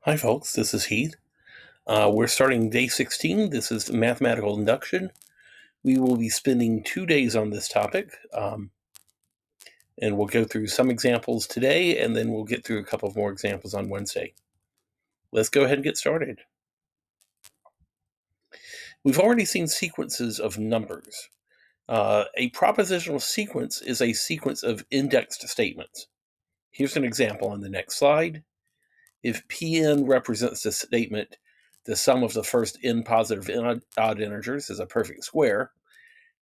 Hi, folks. This is Heath. We're starting day 16. This is mathematical induction. We will be spending 2 days on this topic, and we'll go through some examples today, and then we'll get through a couple of more examples on Wednesday. Let's go ahead and get started. We've already seen sequences of numbers. A propositional sequence is a sequence of indexed statements. Here's an example on the next slide. If Pn represents the statement, the sum of the first n positive and odd integers is a perfect square,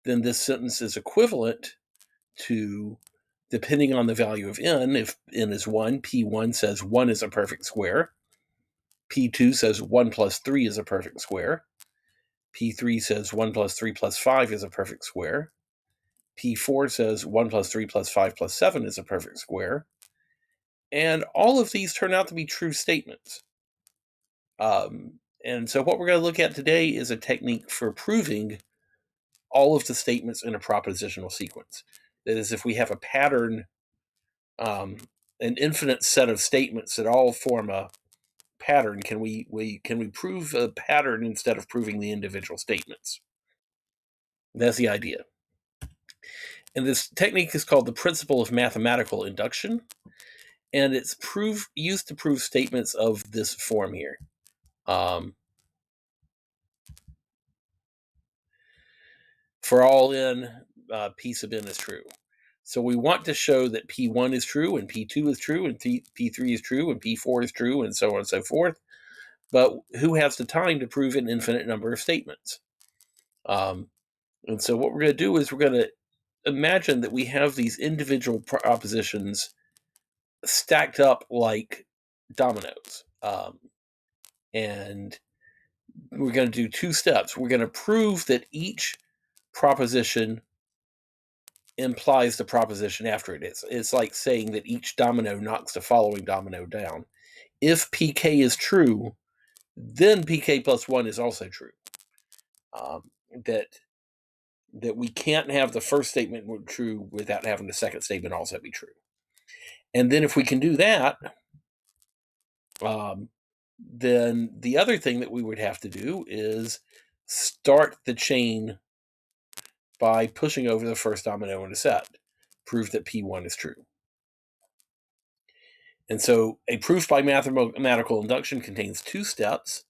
then this sentence is equivalent to, depending on the value of n, if n is 1, P1 says 1 is a perfect square, P2 says 1 plus 3 is a perfect square, P3 says 1 plus 3 plus 5 is a perfect square, P4 says 1 plus 3 plus 5 plus 7 is a perfect square, and all of these turn out to be true statements. And so what we're going to look at today is a technique for proving all of the statements in a propositional sequence. That is, if we have a pattern, an infinite set of statements that all form a pattern, can we prove a pattern instead of proving the individual statements? That's the idea. And this technique is called the principle of mathematical induction, and it's used to prove statements of this form here. For all n, P sub n is true. So we want to show that P1 is true, and P2 is true, and P3 is true, and P4 is true, and so on and so forth. But who has the time to prove an infinite number of statements? And so what we're going to do is we're going to imagine that we have these individual propositions stacked up like dominoes. And we're going to do two steps. We're going to prove that each proposition implies the proposition after it is. It's like saying that each domino knocks the following domino down. If pk is true, then pk plus 1 is also true. That we can't have the first statement true without having the second statement also be true. And then if we can do that, then the other thing that we would have to do is start the chain by pushing over the first domino in a set. Prove that P1 is true. And so a proof by mathematical induction contains two steps,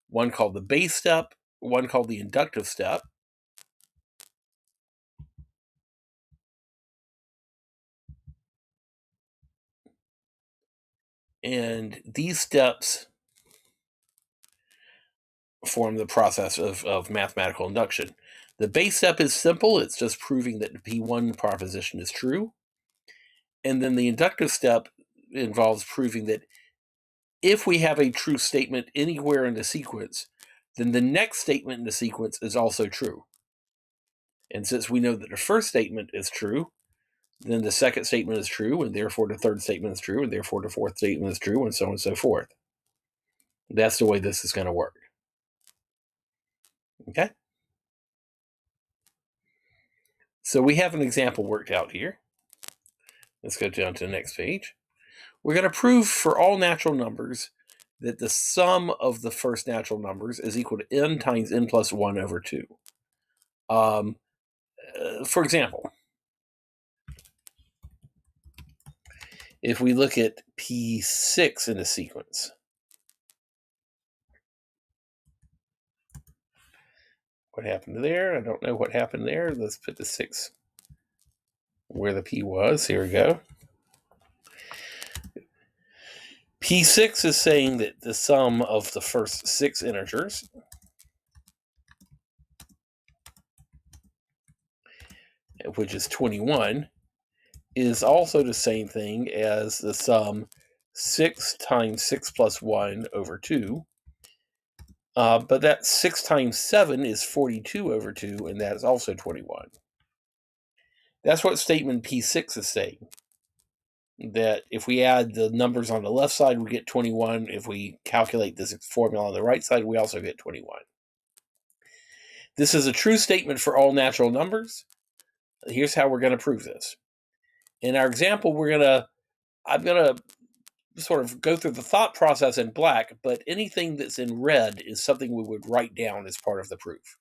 one called the base step, one called the inductive step. And these steps form the process of mathematical induction. The base step is simple. It's just proving that the P1 proposition is true. And then the inductive step involves proving that if we have a true statement anywhere in the sequence, then the next statement in the sequence is also true. And since we know that the first statement is true, then the second statement is true, and therefore the third statement is true, and therefore the fourth statement is true, and so on and so forth. That's the way this is going to work. Okay? So we have an example worked out here. Let's go down to the next page. We're going to prove for all natural numbers that the sum of the first natural numbers is equal to n times n plus 1 over 2. For example, if we look at P6 in a sequence, what happened there? I don't know what happened there. Let's put the 6 where the P was. Here we go. P6 is saying that the sum of the first 6 integers which is 21, is also the same thing as the sum 6 times 6 plus 1 over 2. But that 6 times 7 is 42 over 2, and that is also 21. That's what statement P6 is saying. That if we add the numbers on the left side, we get 21. If we calculate this formula on the right side, we also get 21. This is a true statement for all natural numbers. Here's how we're going to prove this. In our example, I'm going to sort of go through the thought process in black, but anything that's in red is something we would write down as part of the proof.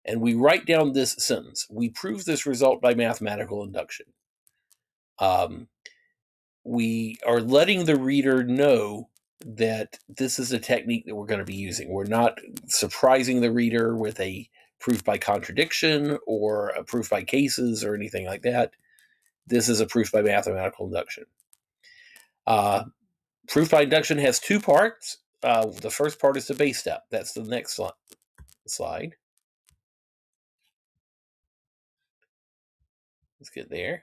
And we write down this sentence: we prove this result by mathematical induction. We are letting the reader know that this is a technique that we're going to be using. We're not surprising the reader with a proof by contradiction or a proof by cases or anything like that. This is a proof by mathematical induction. Proof by induction has two parts. The first part is the base step. That's the next slide. Let's get there.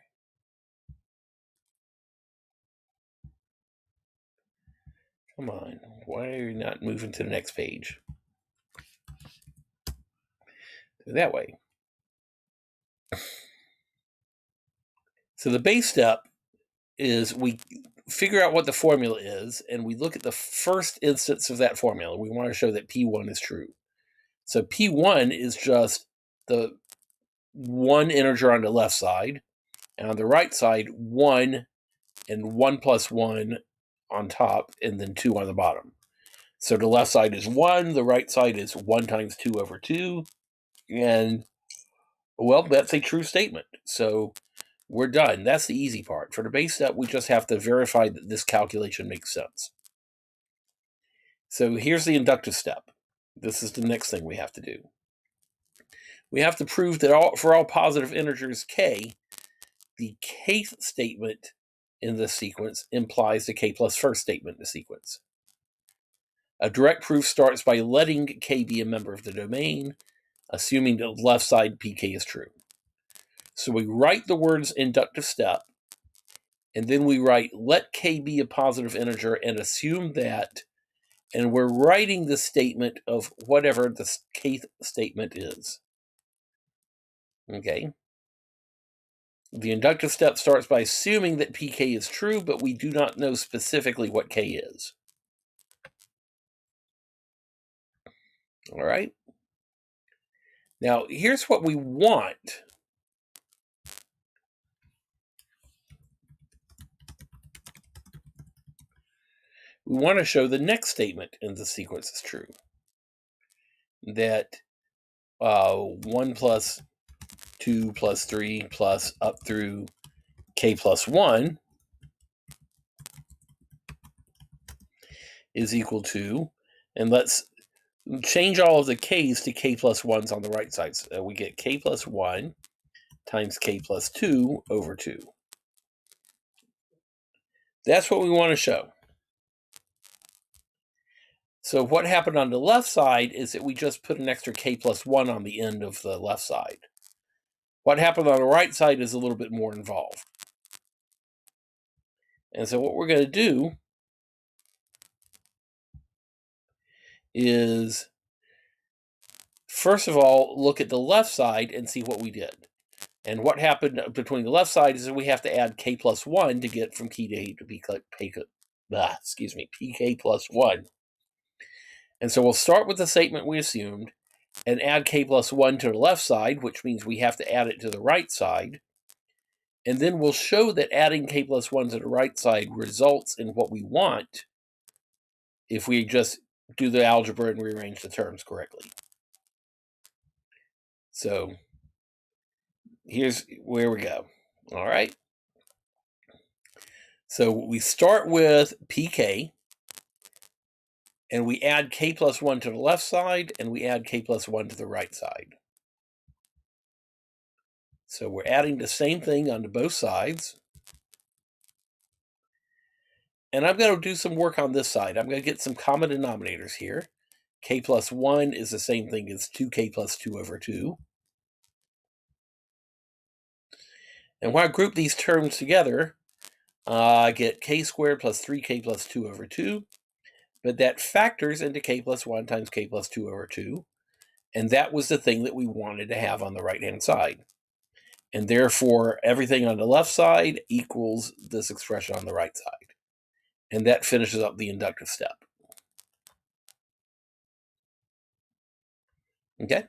Come on. Why are you not moving to the next page? That way. So the base step is we figure out what the formula is, and we look at the first instance of that formula. We want to show that P1 is true. So P1 is just the one integer on the left side, and on the right side, 1 and 1 plus 1 on top, and then 2 on the bottom. So the left side is 1, the right side is 1 times 2 over 2, and, well, that's a true statement. So we're done. That's the easy part. For the base step, we just have to verify that this calculation makes sense. So here's the inductive step. This is the next thing we have to do. We have to prove that for all positive integers k, the kth statement in the sequence implies the k plus first statement in the sequence. A direct proof starts by letting k be a member of the domain, assuming the left side pk is true. So we write the words inductive step, and then we write let k be a positive integer and assume that, and we're writing the statement of whatever the kth statement is. Okay. The inductive step starts by assuming that pk is true, but we do not know specifically what k is. All right. Now, here's what we want. We want to show the next statement in the sequence is true. That 1 plus 2 plus 3 plus up through k plus 1 is equal to, and let's change all of the k's to k plus 1's on the right side. So we get k plus 1 times k plus 2 over 2. That's what we want to show. So what happened on the left side is that we just put an extra k plus 1 on the end of the left side. What happened on the right side is a little bit more involved. And so what we're going to do is, first of all, look at the left side and see what we did. And what happened between the left side is that we have to add k plus 1 to get from k to pk plus 1. And so we'll start with the statement we assumed and add k plus 1 to the left side, which means we have to add it to the right side. And then we'll show that adding k plus 1 to the right side results in what we want if we just do the algebra and rearrange the terms correctly. So here's where we go. All right. So we start with pk, and we add k plus 1 to the left side, and we add k plus 1 to the right side. So we're adding the same thing onto both sides. And I'm going to do some work on this side. I'm going to get some common denominators here. K plus 1 is the same thing as 2k plus 2 over 2. And when I group these terms together, I get k squared plus 3k plus 2 over 2. But that factors into k plus 1 times k plus 2 over 2. And that was the thing that we wanted to have on the right-hand side. And therefore, everything on the left side equals this expression on the right side. And that finishes up the inductive step. Okay?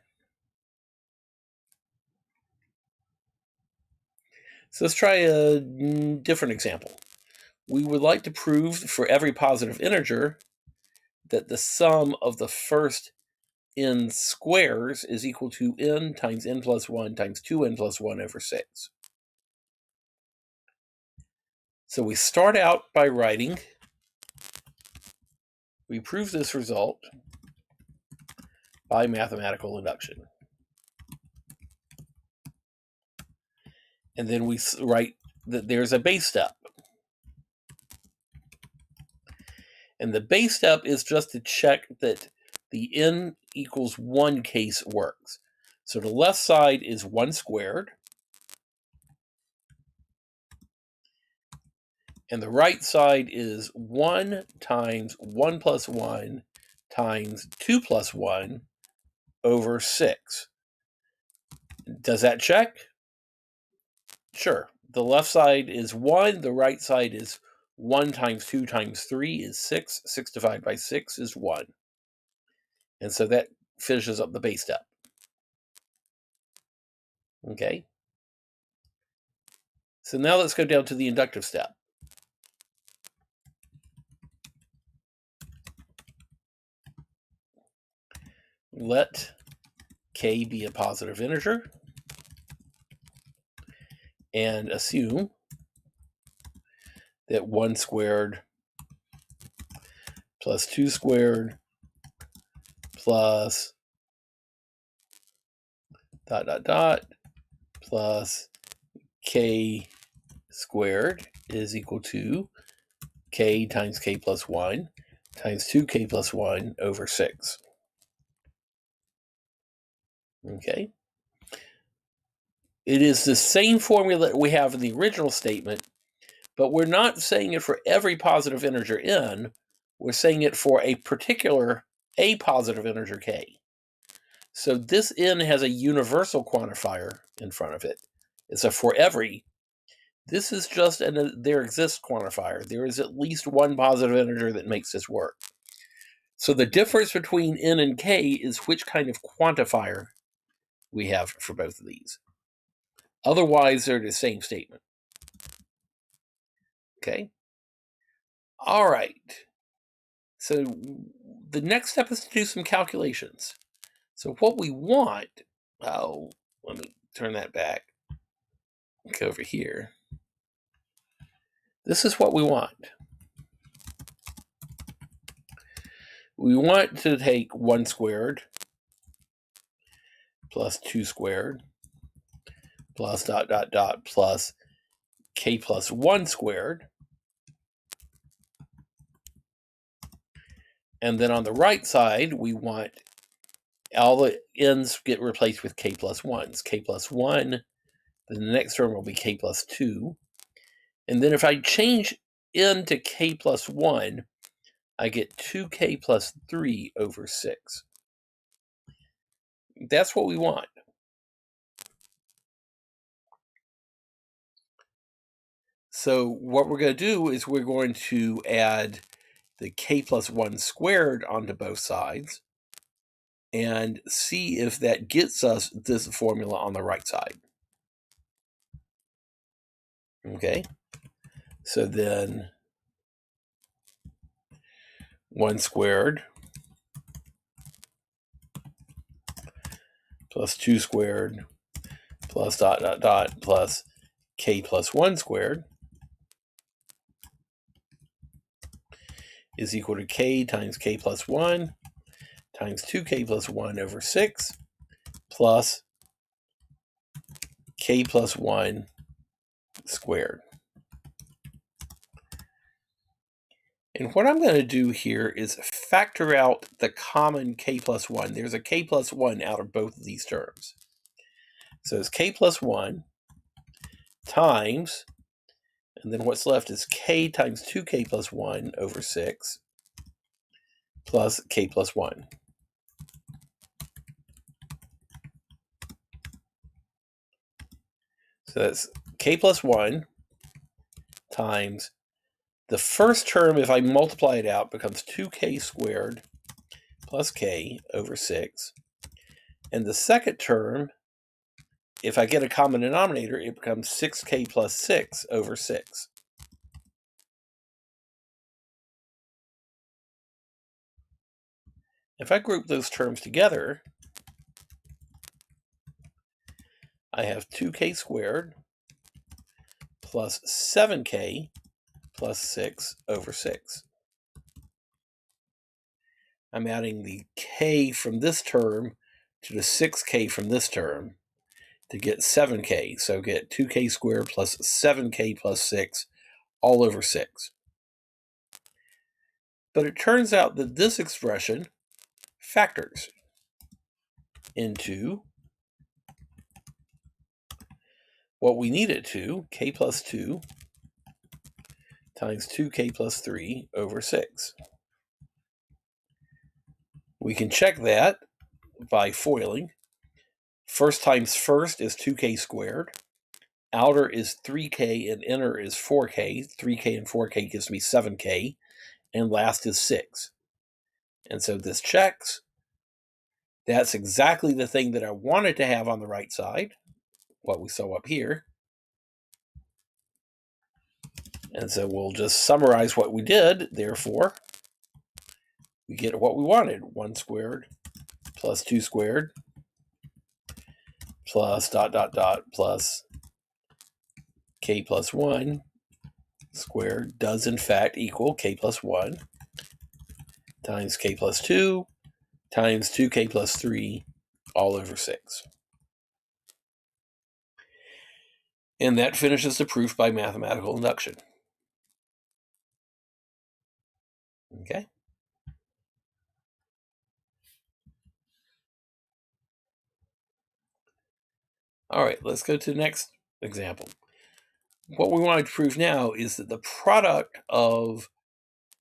So let's try a different example. we would like to prove for every positive integer that the sum of the first n squares is equal to n times n plus 1 times 2n plus 1 over 6. So we start out by writing, we prove this result by mathematical induction. And then we write that there's a base step. And the base step is just to check that the n equals 1 case works. So the left side is 1 squared. And the right side is 1 times 1 plus 1 times 2 plus 1 over 6. Does that check? Sure. The left side is 1. The right side is 1 times 2 times 3 is 6. 6 divided by 6 is 1. And so that finishes up the base step. Okay. So now let's go down to the inductive step. Let k be a positive integer and assume that 1 squared plus 2 squared plus ... plus k squared is equal to k times k plus 1 times 2k plus 1 over 6. Okay. It is the same formula that we have in the original statement, but we're not saying it for every positive integer n. We're saying it for a particular a positive integer k. So this n has a universal quantifier in front of it. It's a for every. This is just an there exists quantifier. There is at least one positive integer that makes this work. So the difference between n and k is which kind of quantifier we have for both of these. Otherwise, they're the same statement. Okay? All right. So the next step is to do some calculations. So what we want, let me turn that back. Go over here. This is what we want. We want to take 1 squared plus 2 squared plus ... plus k plus 1 squared. And then on the right side, we want all the n's get replaced with k plus 1s. K plus 1, then the next term will be k plus 2. And then if I change n to k plus 1, I get 2k plus 3 over 6. That's what we want. So what we're going to do is we're going to add the k plus 1 squared onto both sides and see if that gets us this formula on the right side. Okay, so then 1 squared plus 2 squared plus ... plus k plus 1 squared is equal to k times k plus 1 times 2k plus 1 over 6 plus k plus 1 squared. And what I'm going to do here is factor out the common k plus 1. There's a k plus 1 out of both of these terms. So it's k plus 1 times, and then what's left is k times 2k plus 1 over 6 plus k plus 1. So that's k plus 1 times the first term, if I multiply it out, becomes 2k squared plus k over 6. And the second term, if I get a common denominator, it becomes 6k plus 6 over 6. If I group those terms together, I have 2k squared plus 7k plus 6 over 6. I'm adding the k from this term to the 6k from this term to get 7k. So get 2k squared plus 7k plus 6 all over 6. But it turns out that this expression factors into what we need it to, k plus 2 times 2k plus 3 over 6. We can check that by foiling. First times first is 2k squared. Outer is 3k and inner is 4k. 3k and 4k gives me 7k. And last is 6. And so this checks. That's exactly the thing that I wanted to have on the right side, what we saw up here. And so we'll just summarize what we did. Therefore, we get what we wanted. 1 squared plus 2 squared plus ... plus k plus 1 squared does in fact equal k plus 1 times k plus 2 times 2k plus 3 all over 6. And that finishes the proof by mathematical induction. Okay. All right, let's go to the next example. What we want to prove now is that the product of,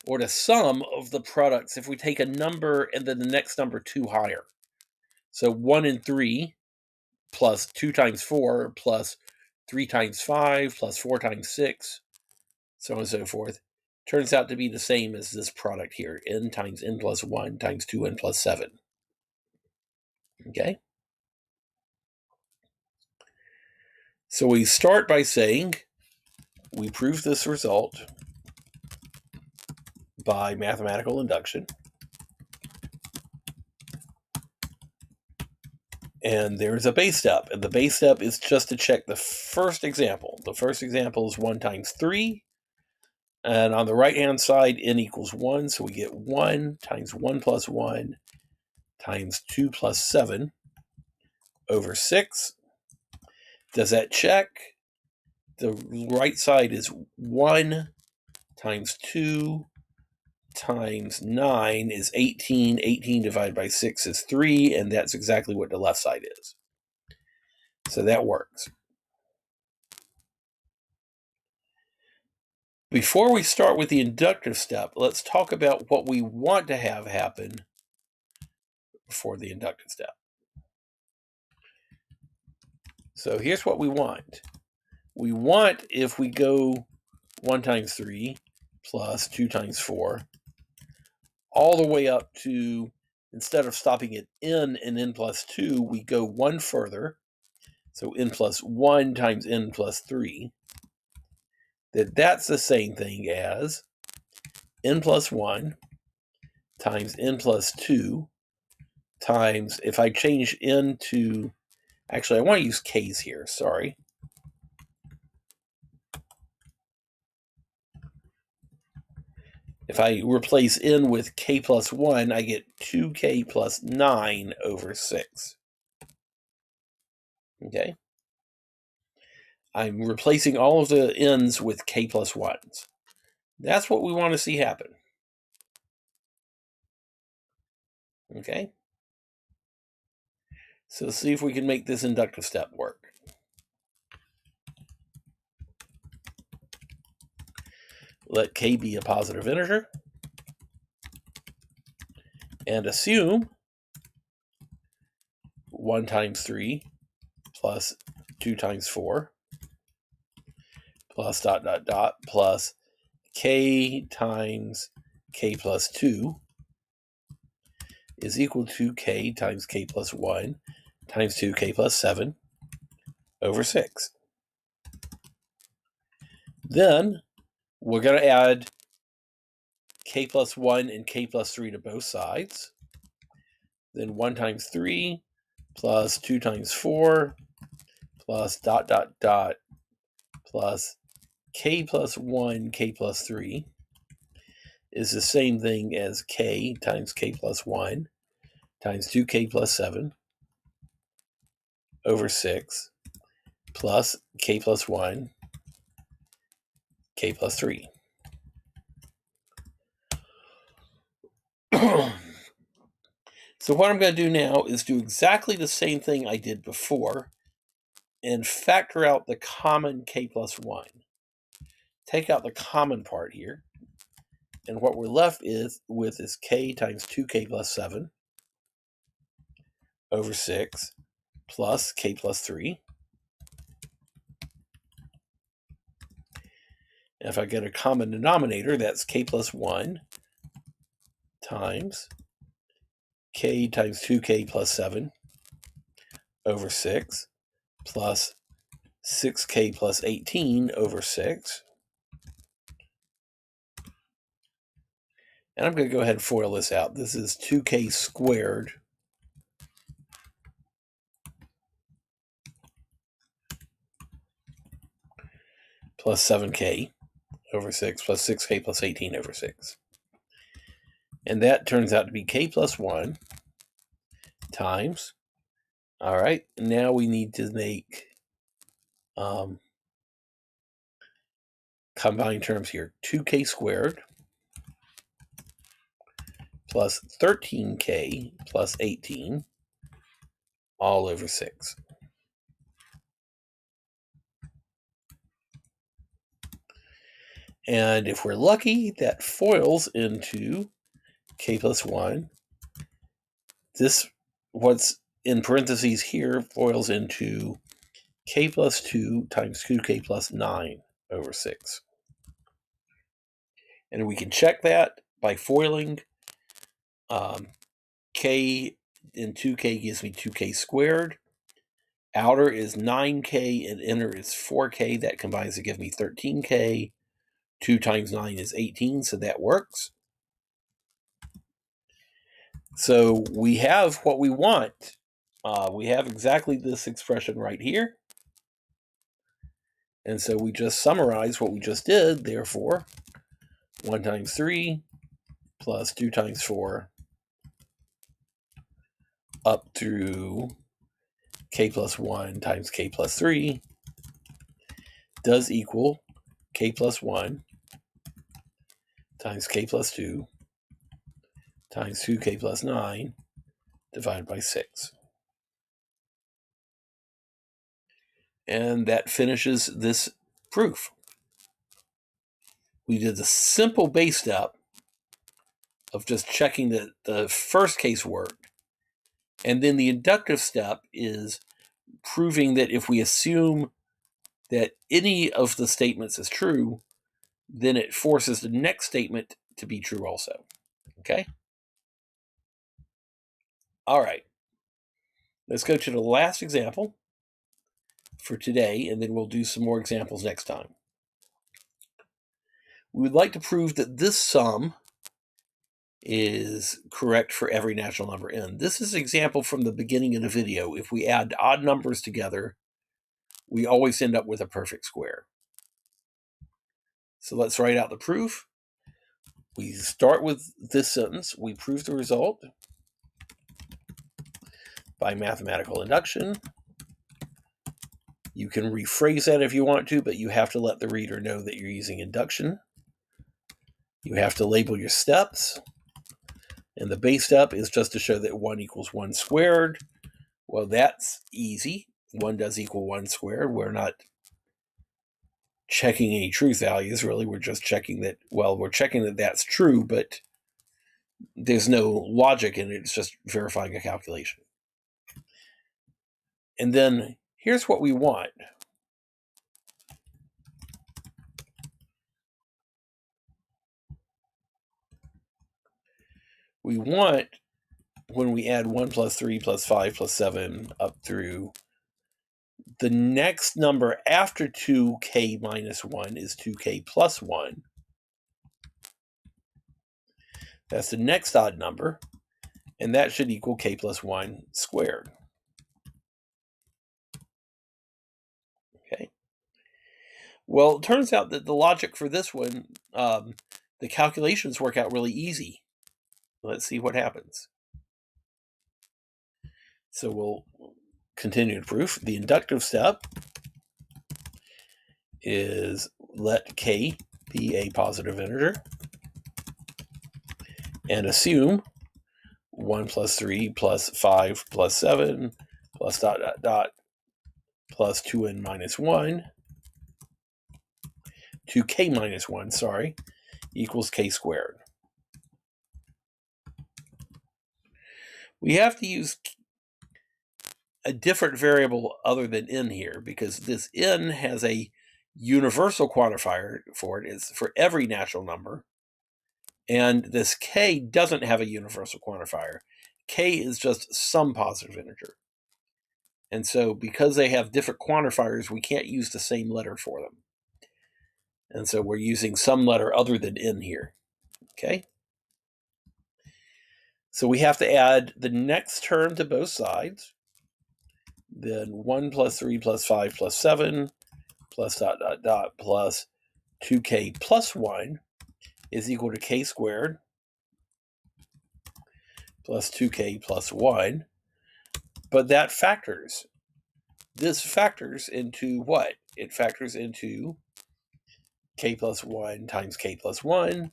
or the sum of the products, if we take a number and then the next number 2 higher. So 1 and 3 plus 2 times 4 plus 3 times 5 plus 4 times 6, so on and so forth, turns out to be the same as this product here, n times n plus 1 times 2n plus 7. Okay? So we start by saying we prove this result by mathematical induction. And there's a base step. And the base step is just to check the first example. The first example is 1 times 3. And on the right-hand side, n equals 1. So we get 1 times 1 plus 1 times 2 plus 7 over 6. Does that check? The right side is 1 times 2 times 9 is 18. 18 divided by 6 is 3, and that's exactly what the left side is. So that works. Before we start with the inductive step, let's talk about what we want to have happen for the inductive step. So here's what we want. We want, if we go 1 times 3 plus 2 times 4, all the way up to, instead of stopping at n and n plus 2, we go one further. So n plus 1 times n plus 3. That's the same thing as n plus 1 times n plus 2 times, if I change n to, actually I want to use k's here, sorry. If I replace n with k plus 1, I get 2k plus 9 over 6. Okay? I'm replacing all of the n's with k plus 1s. That's what we want to see happen. Okay? So let's see if we can make this inductive step work. Let k be a positive integer. And assume 1 times 3 plus 2 times 4 plus ... plus k times k plus 2 is equal to k times k plus 1 times 2k plus 7 over 6. Then we're going to add k plus 1 and k plus 3 to both sides. then 1 times 3 plus 2 times 4 plus ... plus k plus 1, k plus 3 is the same thing as k times k plus 1 times 2k plus 7 over 6 plus k plus 1, k plus 3. So what I'm going to do now is do exactly the same thing I did before and factor out the common k plus 1. Take out the common part here, and what we're left with is k times 2k plus 7 over 6 plus k plus 3. And if I get a common denominator, that's k plus 1 times k times 2k plus 7 over 6 plus 6k plus 18 over 6. And I'm going to go ahead and FOIL this out. This is 2k squared plus 7k over 6 plus 6k plus 18 over 6. And that turns out to be k plus 1 times, all right, now we need to make combine terms here, 2k squared plus 13k plus 18 all over 6. And if we're lucky, that FOILs into k plus 1. This, what's in parentheses here, FOILs into k plus 2 times 2k plus 9 over 6. And we can check that by FOILing. K in 2k gives me 2k squared. Outer is 9k and inner is 4k. That combines to give me 13k. 2 times 9 is 18, so that works. So we have what we want. We have exactly this expression right here. And so we just summarize what we just did. Therefore, 1 times 3 plus 2 times 4 up through k plus 1 times k plus 3 does equal k plus 1 times k plus 2 times 2k plus 9 divided by 6. And that finishes this proof. We did the simple base step of just checking that the first case worked. And then the inductive step is proving that if we assume that any of the statements is true, then it forces the next statement to be true also. Okay? All right. Let's go to the last example for today, and then we'll do some more examples next time. We would like to prove that this sum is correct for every natural number n. This is an example from the beginning of the video. If we add odd numbers together, we always end up with a perfect square. So let's write out the proof. We start with this sentence. We prove the result by mathematical induction. You can rephrase that if you want to, but you have to let the reader know that you're using induction. You have to label your steps. And the base step is just to show that 1 equals 1 squared. Well, that's easy. 1 does equal 1 squared. We're not checking any truth values, really. We're just checking that, well, we're checking that that's true, but there's no logic in it. It's just verifying a calculation. And then here's what we want. We want, when we add 1 plus 3 plus 5 plus 7 up through, the next number after 2k minus 1 is 2k plus 1. That's the next odd number. And that should equal k plus 1 squared. Okay. Well, it turns out that the logic for this one, the calculations work out really easy. Let's see what happens. So we'll continue the proof. The inductive step is let k be a positive integer and assume 1 plus 3 plus 5 plus 7 plus ... plus 2n minus 1, 2k minus 1, sorry, equals k squared. We have to use a different variable other than n here because this n has a universal quantifier for it. It's for every natural number. And this k doesn't have a universal quantifier. K is just some positive integer. And so because they have different quantifiers, we can't use the same letter for them. And so we're using some letter other than n here. Okay? So we have to add the next term to both sides. Then 1 plus 3 plus 5 plus 7 plus ... plus 2k plus 1 is equal to k squared plus 2k plus 1. But that factors. This factors into what? It factors into k plus 1 times k plus 1,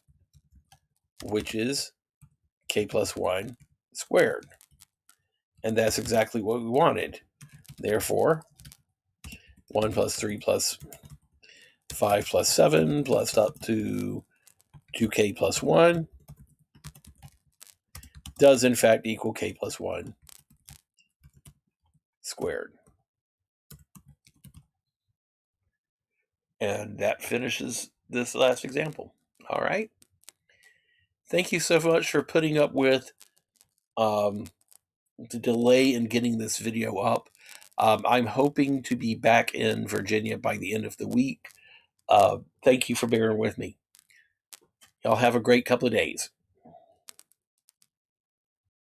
which is k plus 1 squared. And that's exactly what we wanted. Therefore, 1 plus 3 plus 5 plus 7 plus up to 2k plus 1 does in fact equal k plus 1 squared. And that finishes this last example. All right. Thank you so much for putting up with the delay in getting this video up. I'm hoping to be back in Virginia by the end of the week. Thank you for bearing with me. Y'all have a great couple of days.